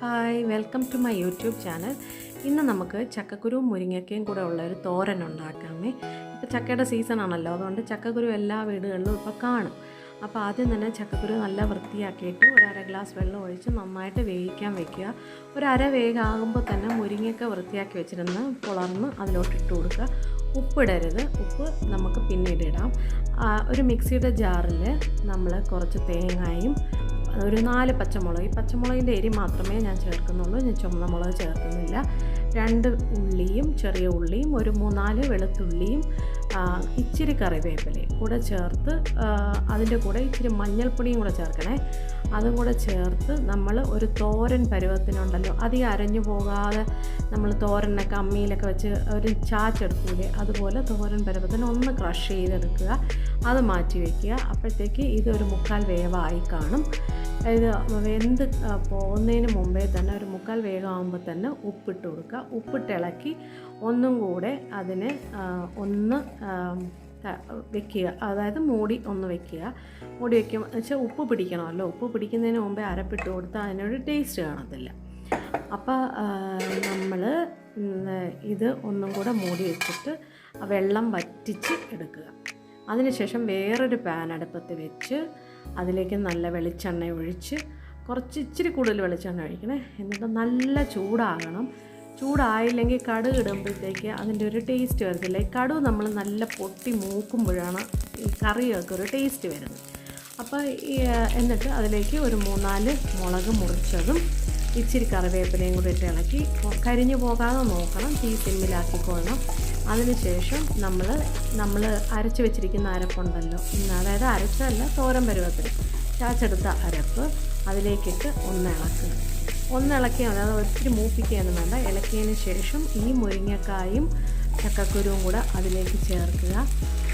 Hi, welcome to my YouTube channel. ഇന്ന് നമുക്ക് ചക്കക്കുരുവും മുരിങ്ങയ്ക്കയും കൂടെ ഉള്ള ഒരു തോരൻ ഉണ്ടാക്കാമേ. ഇപ്പോൾ ചക്കയുടെ സീസണാണല്ലോ, അതുകൊണ്ട് ചക്കക്കുരു എല്ലാ വീടുകളിലും ഇപ്പോൾ കാണും. അപ്പോൾ ആദ്യം തന്നെ ചക്കക്കുരു നല്ല വൃത്തിയാക്കിയിട്ട് ഒരു അര ഗ്ലാസ് വെള്ളം ഒഴിച്ച് നന്നായിട്ട് വേവിക്കാൻ വെക്കുക. ഒരു അര വേഗമാകുമ്പോൾ തന്നെ മുരിങ്ങയ്ക്ക വൃത്തിയാക്കി വെച്ചിരുന്ന് പുളർന്ന് അതിലോട്ട് ഇട്ട് കൊടുക്കുക. ഉപ്പിടരുത്, ഉപ്പ് നമുക്ക് പിന്നീട് ഇടാം. ഒരു മിക്സിയുടെ ജാറിൽ നമ്മൾ കുറച്ച് തേങ്ങയും ഒരു 4 പച്ചമുളക്, ഈ പച്ചമുളകിൻ്റെ എരി മാത്രമേ ഞാൻ ചേർക്കുന്നുള്ളൂ, ഞാൻ ചുവന്ന മുളക് ചേർക്കുന്നില്ല. 2 ഉള്ളിയും ചെറിയ ഉള്ളിയും ഒരു 3-4 വെളുത്തുള്ളിയും ഇച്ചിരി കറിവേപ്പിലയും കൂടെ ചേർത്ത് അതിൻ്റെ കൂടെ ഇച്ചിരി മഞ്ഞൾപ്പൊടിയും കൂടെ ചേർക്കണേ. അതും കൂടെ ചേർത്ത് നമ്മൾ ഒരു തോരൻ പരുവത്തിനുണ്ടല്ലോ, അധികം അരഞ്ഞു പോകാതെ നമ്മൾ തോരനൊക്കെ അമ്മിയിലൊക്കെ വെച്ച് ഒരു ചാച്ചെടുക്കൂലേ, അതുപോലെ തോരൻ പരുവത്തിന് ഒന്ന് ക്രഷ് ചെയ്തെടുക്കുക. അത് മാറ്റി വയ്ക്കുക. അപ്പോഴത്തേക്ക് ഇതൊരു 1/4 വേവായി കാണും. ഇത് വെന്ത് പോകുന്നതിന് മുമ്പേ തന്നെ ഒരു 1/4 വേഗമാകുമ്പോൾ തന്നെ ഉപ്പിട്ട് കൊടുക്കുക. ഉപ്പിട്ട് ഇളക്കി ഒന്നും കൂടെ അതിനെ ഒന്ന് വെക്കുക, അതായത് മൂടി ഒന്ന് വെക്കുക. മൂടി വയ്ക്കുമ്പോൾ വെച്ചാൽ ഉപ്പ് പിടിക്കണമല്ലോ, ഉപ്പ് പിടിക്കുന്നതിന് മുമ്പേ അരപ്പിട്ട് കൊടുത്താൽ അതിനൊരു ടേസ്റ്റ് കാണത്തില്ല. അപ്പോൾ നമ്മൾ ഇത് ഒന്നും കൂടെ മൂടി വെച്ചിട്ട് വെള്ളം വറ്റിച്ച് എടുക്കുക. അതിനുശേഷം വേറൊരു പാൻ അടുപ്പത്ത് വെച്ച് അതിലേക്ക് നല്ല വെളിച്ചെണ്ണ ഒഴിച്ച് ഇച്ചിരി കൂടുതൽ വെളിച്ചെണ്ണ ഒഴിക്കണേ. എന്നിട്ട് നല്ല ചൂടാകണം. ചൂടായില്ലെങ്കിൽ കടുക് ഇടുമ്പോഴത്തേക്ക് അതിൻ്റെ ഒരു ടേസ്റ്റ് വരത്തില്ല. ഈ കടുക് നമ്മൾ നല്ല പൊട്ടി മൂക്കുമ്പോഴാണ് ഈ കറിയൊക്കെ ഒരു ടേസ്റ്റ് വരുന്നത്. അപ്പോൾ എന്നിട്ട് അതിലേക്ക് ഒരു 3-4 മുളക് മുറിച്ചതും ഇച്ചിരി കറിവേപ്പിലയും കൂടി ഇട്ട് ഇളക്കി കരിഞ്ഞു പോകാതെ നോക്കണം, തീ സിമ്മിലാക്കിക്കൊള്ളണം. അതിനുശേഷം നമ്മൾ അരച്ച് വെച്ചിരിക്കുന്ന അരപ്പുണ്ടല്ലോ, അതായത് അരച്ചല്ല തോരൻ പരുവത്തിൽ ചാച്ചെടുത്ത അരപ്പ് അതിലേക്കിട്ട് ഒന്ന് ഇളക്കുക. അതായത് ഒത്തിരി മൂപ്പിക്കുകയൊന്നും വേണ്ട. ഇളക്കിയതിന് ശേഷം ഈ മുരിങ്ങക്കായും ചക്കക്കുരുവും കൂടെ അതിലേക്ക് ചേർക്കുക.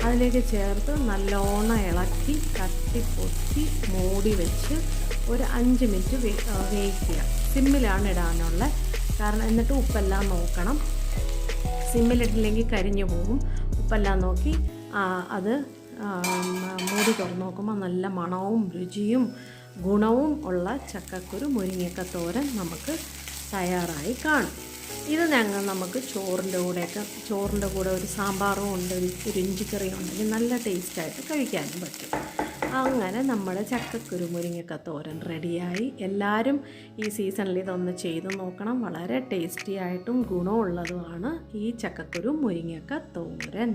അതിലേക്ക് ചേർത്ത് നല്ലോണം ഇളക്കി തട്ടിപ്പൊത്തി മൂടി വെച്ച് ഒരു 5 മിനിറ്റ് വേവിക്കുക. സിമ്മിലാണ് ഇടാനുള്ളത്, കാരണം എന്നിട്ട് ഉപ്പെല്ലാം നോക്കണം. സിമ്മിലിട്ടില്ലെങ്കിൽ കരിഞ്ഞു പോകും. ഉപ്പെല്ലാം നോക്കി അത് മൂടി തുറന്ന് നോക്കുമ്പോൾ നല്ല മണവും രുചിയും ഗുണവും ഉള്ള ചക്കക്കുരു മുരിങ്ങയ്ക്ക തോരൻ നമുക്ക് തയ്യാറായി കാണും. ഇത് നമുക്ക് ചോറിൻ്റെ കൂടെ ഒരു സാമ്പാറും ഉണ്ട്, ഒരു ഇഞ്ചിക്കറിയും ഉണ്ടെങ്കിൽ നല്ല ടേസ്റ്റായിട്ട് കഴിക്കാനും പറ്റും. അങ്ങനെ നമ്മുടെ ചക്കക്കുരു മുരിങ്ങയ്ക്ക തോരൻ റെഡിയായി. എല്ലാവരും ഈ സീസണിൽ ഇതൊന്ന് ചെയ്ത് നോക്കണം. വളരെ ടേസ്റ്റി ആയിട്ടും ഗുണമുള്ളതുമാണ് ഈ ചക്കക്കുരു മുരിങ്ങയ്ക്ക തോരൻ.